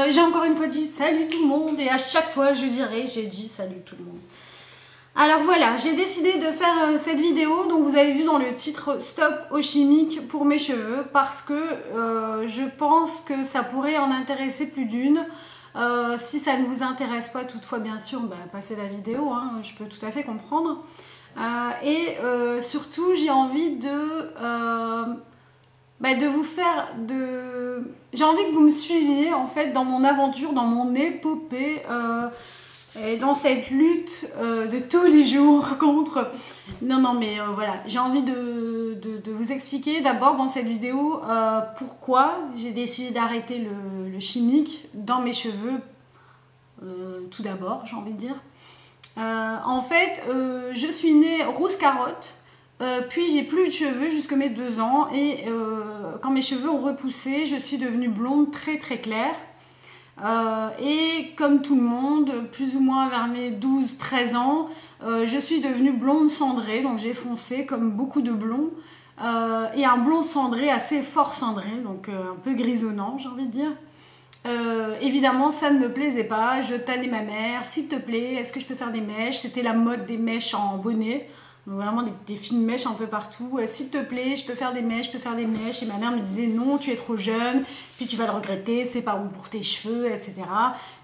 J'ai encore une fois dit salut tout le monde et à chaque fois je dirai j'ai dit salut tout le monde. Alors voilà, j'ai décidé de faire cette vidéo, donc vous avez vu dans le titre Stop aux chimiques pour mes cheveux parce que je pense que ça pourrait en intéresser plus d'une. Si ça ne vous intéresse pas toutefois bien sûr, bah, passez la vidéo, hein, je peux tout à fait comprendre. Surtout j'ai envie de vous faire j'ai envie que vous me suiviez en fait dans mon aventure, dans mon épopée et dans cette lutte de tous les jours contre... Non mais voilà, j'ai envie de vous expliquer d'abord dans cette vidéo pourquoi j'ai décidé d'arrêter le chimique dans mes cheveux tout d'abord, j'ai envie de dire. En fait, je suis née rousse carotte. Puis j'ai plus de cheveux jusqu'à mes 2 ans et quand mes cheveux ont repoussé, je suis devenue blonde très claire. Et comme tout le monde, plus ou moins vers mes 12-13 ans, je suis devenue blonde cendrée, donc j'ai foncé comme beaucoup de blonds. Et un blond cendré assez fort cendré, donc un peu grisonnant j'ai envie de dire. Évidemment ça ne me plaisait pas, je tannais ma mère, s'il te plaît, est-ce que je peux faire des mèches? C'était la mode des mèches en bonnet. Donc vraiment des fines mèches un peu partout. S'il te plaît, je peux faire des mèches, je peux faire des mèches. Et ma mère me disait non, tu es trop jeune, puis tu vas le regretter, c'est pas bon pour tes cheveux, etc.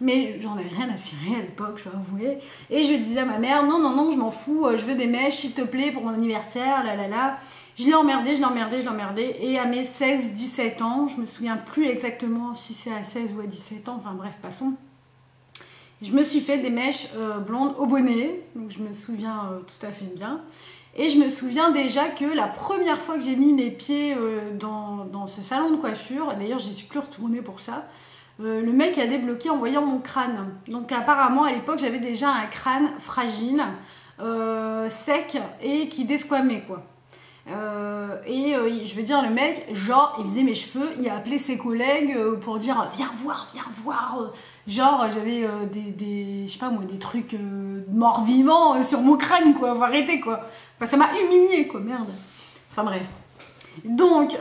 Mais j'en avais rien à cirer à l'époque, je dois avouer. Et je disais à ma mère, non, je m'en fous, je veux des mèches, s'il te plaît, pour mon anniversaire, là. Je l'ai emmerdé. Et à mes 16-17 ans, je me souviens plus exactement si c'est à 16 ou à 17 ans, enfin bref, passons. Je me suis fait des mèches blondes au bonnet, donc je me souviens tout à fait bien. Et je me souviens déjà que la première fois que j'ai mis les pieds dans ce salon de coiffure, d'ailleurs j'y suis plus retournée pour ça, le mec a débloqué en voyant mon crâne. Donc apparemment à l'époque j'avais déjà un crâne fragile, sec et qui desquamait quoi. Je veux dire le mec genre il faisait mes cheveux, il a appelé ses collègues pour dire viens voir genre j'avais je sais pas moi des trucs morts vivants sur mon crâne quoi, faut arrêter quoi, enfin, ça m'a humilié quoi, merde, enfin bref. Donc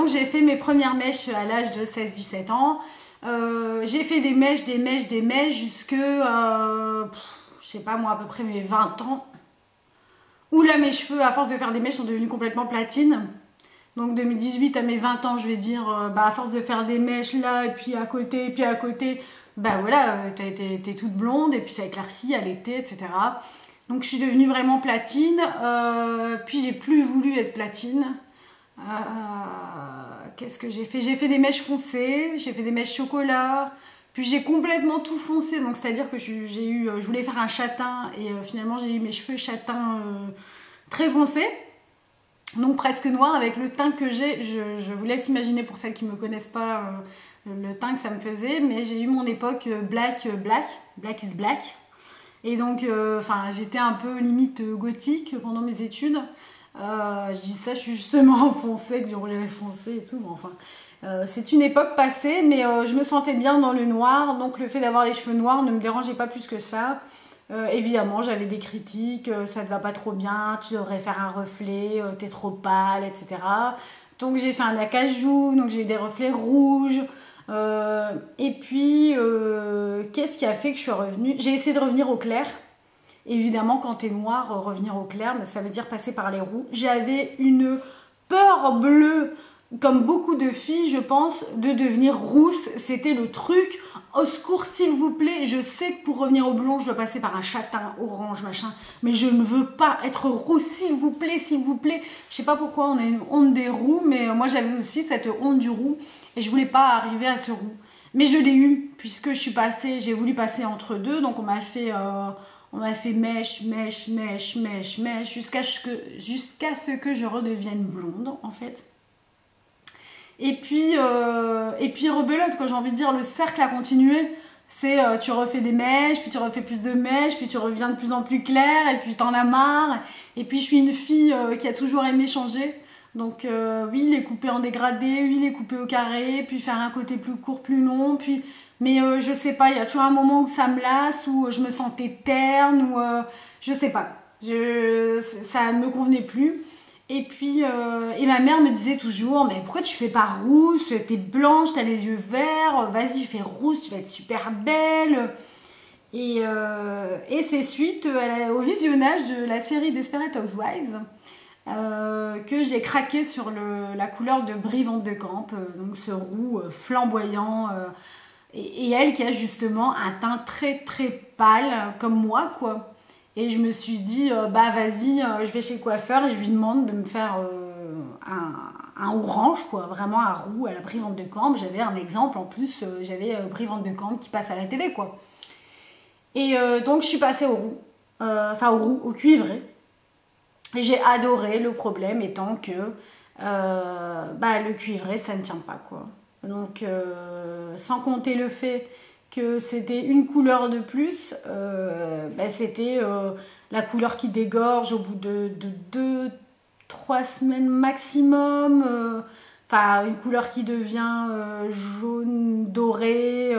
j'ai fait mes premières mèches à l'âge de 16-17 ans, j'ai fait des mèches jusque je sais pas moi à peu près mes 20 ans. Où là mes cheveux à force de faire des mèches sont devenus complètement platines. Donc de mes 18 à mes 20 ans je vais dire, à force de faire des mèches là et puis à côté, bah voilà, t'es toute blonde et puis ça éclaircit à l'été, etc. Donc je suis devenue vraiment platine, puis j'ai plus voulu être platine. Qu'est-ce que j'ai fait? J'ai fait des mèches foncées, j'ai fait des mèches chocolat. Puis j'ai complètement tout foncé, donc c'est-à-dire que je voulais faire un châtain et finalement j'ai eu mes cheveux châtains très foncés, donc presque noirs avec le teint que j'ai. Je vous laisse imaginer pour celles qui ne me connaissent pas le teint que ça me faisait, mais j'ai eu mon époque black is black. Et donc j'étais un peu limite gothique pendant mes études. Je dis ça, je suis justement foncée, que j'ai roulé les foncés et tout, mais enfin... c'est une époque passée, mais je me sentais bien dans le noir, donc le fait d'avoir les cheveux noirs ne me dérangeait pas plus que ça. Évidemment, j'avais des critiques, ça te va pas trop bien, tu devrais faire un reflet, t'es trop pâle, etc. Donc j'ai fait un acajou, donc j'ai eu des reflets rouges. Et puis, qu'est-ce qui a fait que je suis revenue? J'ai essayé de revenir au clair. Évidemment, quand t'es noir, revenir au clair, ça veut dire passer par les roux. J'avais une peur bleue, comme beaucoup de filles, je pense, de devenir rousse. C'était le truc. Au secours, s'il vous plaît. Je sais que pour revenir au blond, je dois passer par un châtain, orange, machin. Mais je ne veux pas être rousse, s'il vous plaît, s'il vous plaît. Je sais pas pourquoi on a une honte des roux, mais moi j'avais aussi cette honte du roux. Et je voulais pas arriver à ce roux. Mais je l'ai eu, puisque j'ai voulu passer entre deux. Donc on m'a fait mèche, jusqu'à ce que je redevienne blonde, en fait. Et puis rebelote, quoi, j'ai envie de dire, le cercle a continué. C'est tu refais des mèches, puis tu refais plus de mèches, puis tu reviens de plus en plus clair, et puis t'en as marre. Et puis je suis une fille qui a toujours aimé changer. Donc oui, les couper en dégradé, oui, les couper au carré, puis faire un côté plus court, plus long, puis... Mais je sais pas, il y a toujours un moment où ça me lasse, où je me sentais terne, ou je sais pas, ça ne me convenait plus. Et puis, et ma mère me disait toujours, mais pourquoi tu fais pas rousse? T'es blanche, t'as les yeux verts, vas-y fais rousse, tu vas être super belle. Et c'est suite au visionnage de la série Desperate Housewives que j'ai craqué sur la couleur de Brie Van de Camp, donc ce roux flamboyant. Et elle qui a justement un teint très très pâle, comme moi, quoi. Et je me suis dit, bah vas-y, je vais chez le coiffeur et je lui demande de me faire un orange, quoi. Vraiment un roux à la Brie Van de Camp. J'avais un exemple, en plus, j'avais Brie Van de Camp qui passe à la télé, quoi. Et donc je suis passée au roux, enfin au roux, au cuivré. Et j'ai adoré, le problème étant que bah, le cuivré ça ne tient pas, quoi. Donc sans compter le fait que c'était une couleur de plus, bah, c'était la couleur qui dégorge au bout de 2-3 semaines maximum. Enfin, une couleur qui devient jaune, doré.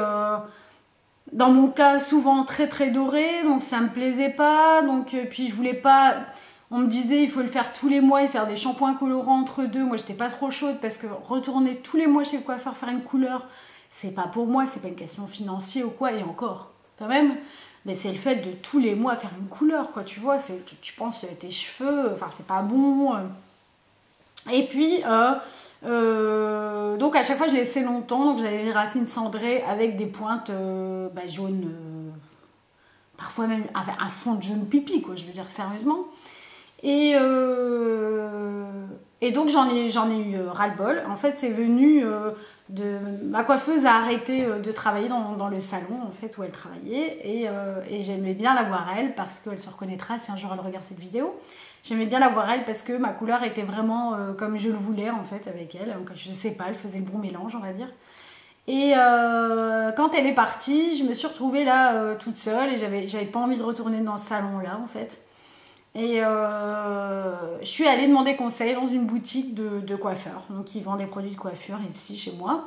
Dans mon cas, souvent très très doré, donc ça me plaisait pas. Donc, puis je voulais pas. On me disait il faut le faire tous les mois et faire des shampoings colorants entre deux. Moi, j'étais pas trop chaude parce que retourner tous les mois chez le coiffeur faire une couleur, c'est pas pour moi, c'est pas une question financière ou quoi, et encore, quand même. Mais c'est le fait de tous les mois faire une couleur, quoi, tu vois. Tu penses tes cheveux, enfin, c'est pas bon. Et puis, donc à chaque fois je laissais longtemps, donc j'avais les racines cendrées avec des pointes bah, jaunes, parfois même un fond de jaune pipi, quoi, je veux dire sérieusement. Et donc j'en ai eu ras-le-bol. En fait c'est venu ma coiffeuse a arrêté de travailler dans le salon en fait où elle travaillait et j'aimais bien la voir elle parce qu'elle se reconnaîtra si un jour elle regarde cette vidéo. J'aimais bien la voir elle parce que ma couleur était vraiment comme je le voulais en fait avec elle. Donc, je sais pas, elle faisait le bon mélange on va dire. Et quand elle est partie, je me suis retrouvée là toute seule et j'avais pas envie de retourner dans ce salon là en fait. Et je suis allée demander conseil dans une boutique de coiffeurs, donc qui vend des produits de coiffure ici chez moi.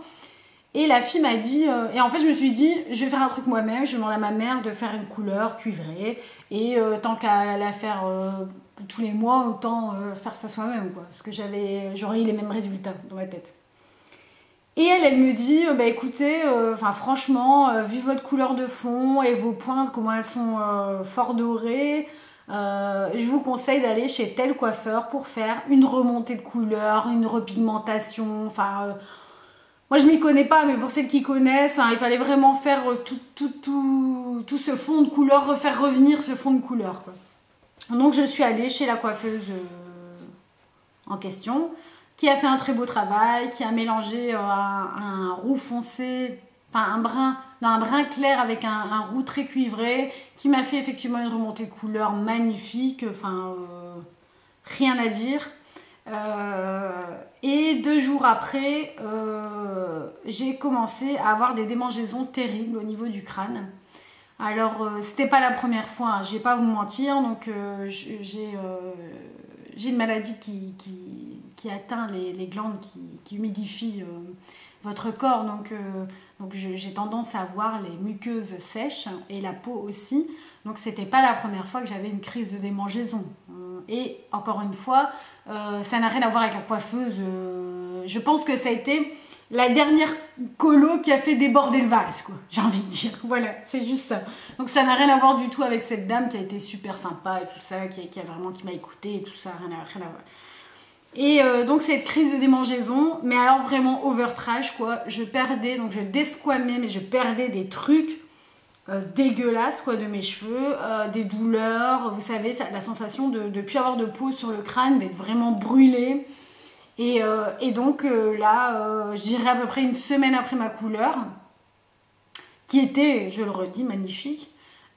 Et la fille m'a dit, et en fait je me suis dit, je vais faire un truc moi-même, je demande à ma mère de faire une couleur cuivrée, et tant qu'à la faire tous les mois, autant faire ça soi-même, quoi, parce que j'aurais eu les mêmes résultats dans ma tête. Et elle me dit, bah écoutez, franchement, vu votre couleur de fond et vos pointes, comment elles sont fort dorées, je vous conseille d'aller chez tel coiffeur pour faire une remontée de couleur, une repigmentation, enfin... moi je m'y connais pas, mais pour celles qui connaissent, hein, il fallait vraiment faire tout ce fond de couleur, refaire revenir ce fond de couleur, quoi. Donc je suis allée chez la coiffeuse en question, qui a fait un très beau travail, qui a mélangé un roux foncé, enfin un brun clair avec un roux très cuivré, qui m'a fait effectivement une remontée de couleur magnifique, enfin rien à dire. Et 2 jours après, j'ai commencé à avoir des démangeaisons terribles au niveau du crâne. Alors, c'était pas la première fois, hein, je vais pas vous mentir, donc j'ai une maladie qui atteint les glandes qui humidifient votre corps, donc j'ai tendance à avoir les muqueuses sèches et la peau aussi, donc c'était pas la première fois que j'avais une crise de démangeaison. Et encore une fois, ça n'a rien à voir avec la coiffeuse, je pense que ça a été la dernière colo qui a fait déborder le vase, quoi, j'ai envie de dire, voilà, c'est juste ça. Donc ça n'a rien à voir du tout avec cette dame qui a été super sympa et tout ça, qui m'a écouté et tout ça, rien à voir. Et donc cette crise de démangeaison, mais alors vraiment over trash, quoi, je desquamais, mais je perdais des trucs dégueulasses, quoi, de mes cheveux, des douleurs, vous savez, la sensation de ne plus avoir de peau sur le crâne, d'être vraiment brûlée. Et donc là, je dirais à peu près une semaine après ma couleur, qui était, je le redis, magnifique,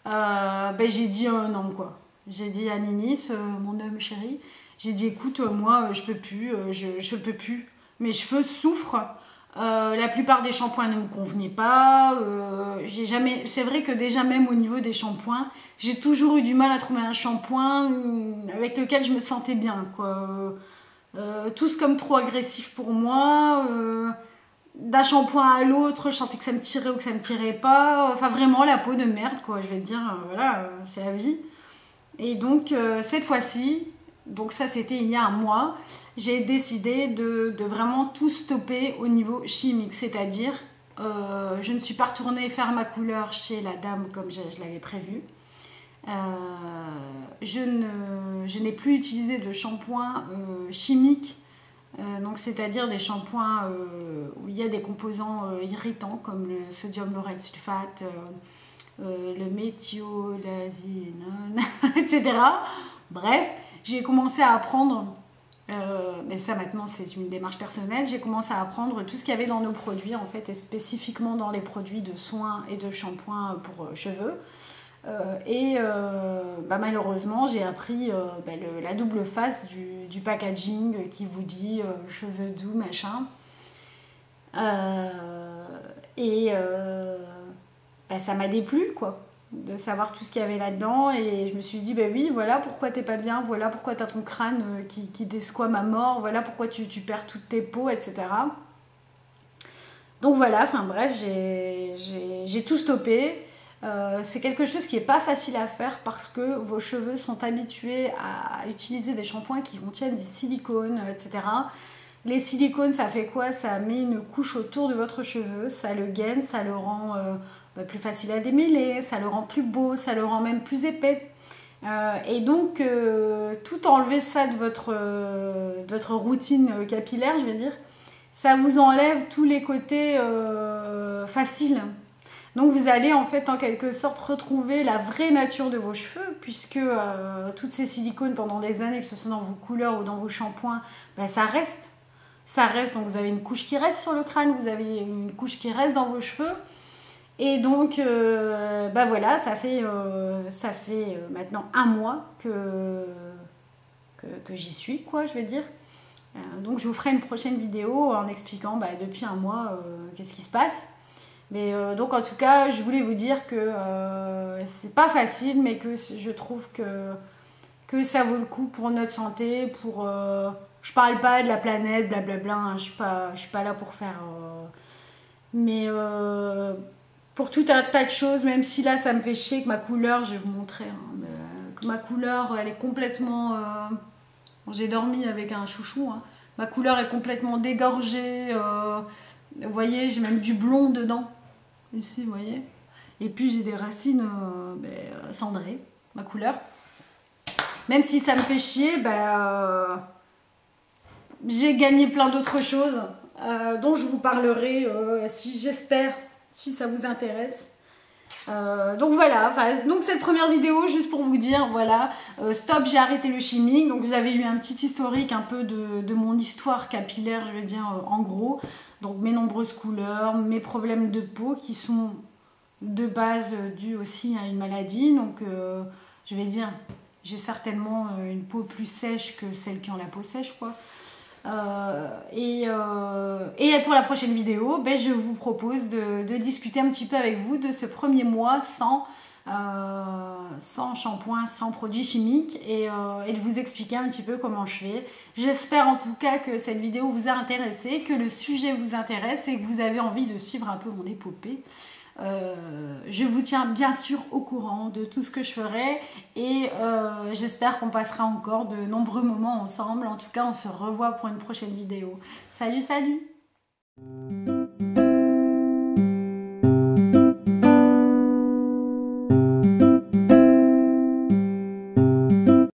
ben, j'ai dit non, quoi. J'ai dit à Ninis, mon homme chéri, j'ai dit écoute, moi je peux plus, je peux plus. Mes cheveux souffrent, la plupart des shampoings ne me convenaient pas, c'est vrai que déjà même au niveau des shampoings, j'ai toujours eu du mal à trouver un shampoing avec lequel je me sentais bien, quoi. Tous comme trop agressifs pour moi, d'un shampoing à l'autre, je sentais que ça me tirait ou que ça me tirait pas, enfin vraiment la peau de merde, quoi, je vais te dire, voilà, c'est la vie. Et donc cette fois-ci, donc ça c'était il y a un mois, j'ai décidé de vraiment tout stopper au niveau chimique, c'est-à-dire je ne suis pas retournée faire ma couleur chez la dame comme je l'avais prévu. Je n'ai plus utilisé de shampoing chimique, donc c'est-à-dire des shampoings où il y a des composants irritants comme le sodium lauryl sulfate, le méthiolazinone, etc. Bref, j'ai commencé à apprendre, mais ça maintenant c'est une démarche personnelle, j'ai commencé à apprendre tout ce qu'il y avait dans nos produits en fait, et spécifiquement dans les produits de soins et de shampoing pour cheveux. Malheureusement j'ai appris la double face du packaging qui vous dit cheveux doux machin, ça m'a déplu quoi, de savoir tout ce qu'il y avait là-dedans, et je me suis dit oui, voilà pourquoi t'es pas bien, voilà pourquoi t'as ton crâne qui desquame à mort, voilà pourquoi tu perds toutes tes peaux, etc. Donc voilà, enfin bref, j'ai tout stoppé. C'est quelque chose qui n'est pas facile à faire parce que vos cheveux sont habitués à utiliser des shampoings qui contiennent du silicone, etc. Les silicones, ça fait quoi? Ça met une couche autour de votre cheveu, ça le gaine, ça le rend plus facile à démêler, ça le rend plus beau, ça le rend même plus épais. Et donc, tout enlever ça de votre routine capillaire, je vais dire, ça vous enlève tous les côtés faciles. Donc vous allez en fait en quelque sorte retrouver la vraie nature de vos cheveux, puisque toutes ces silicones pendant des années, que ce soit dans vos couleurs ou dans vos shampoings, ça reste. Ça reste, donc vous avez une couche qui reste sur le crâne, vous avez une couche qui reste dans vos cheveux. Et donc voilà, ça fait maintenant un mois que j'y suis, quoi, je vais dire. Donc je vous ferai une prochaine vidéo en expliquant depuis un mois qu'est-ce qui se passe. Mais donc en tout cas, je voulais vous dire que c'est pas facile, mais que je trouve que ça vaut le coup pour notre santé, pour... je parle pas de la planète, blablabla, hein, je suis pas là pour faire... mais pour tout un tas de choses, même si là ça me fait chier que ma couleur, je vais vous montrer, hein, que ma couleur elle est complètement... j'ai dormi avec un chouchou, hein, ma couleur est complètement dégorgée, vous voyez, j'ai même du blond dedans. Ici, vous voyez. Et puis j'ai des racines cendrées, ma couleur. Même si ça me fait chier, j'ai gagné plein d'autres choses dont je vous parlerai j'espère, si ça vous intéresse. Donc voilà, donc cette première vidéo, juste pour vous dire, voilà, stop, j'ai arrêté le chimique. Donc vous avez eu un petit historique un peu de mon histoire capillaire, je veux dire, en gros. Donc mes nombreuses couleurs, mes problèmes de peau qui sont de base dus aussi à une maladie. Donc je vais dire, j'ai certainement une peau plus sèche que celles qui ont la peau sèche, quoi. Et pour la prochaine vidéo, je vous propose de discuter un petit peu avec vous de ce premier mois sans shampoing, sans produits chimiques, et de vous expliquer un petit peu comment je fais. J'espère en tout cas que cette vidéo vous a intéressé, que le sujet vous intéresse et que vous avez envie de suivre un peu mon épopée. Je vous tiens bien sûr au courant de tout ce que je ferai, et j'espère qu'on passera encore de nombreux moments ensemble. En tout cas, on se revoit pour une prochaine vidéo. Salut, salut!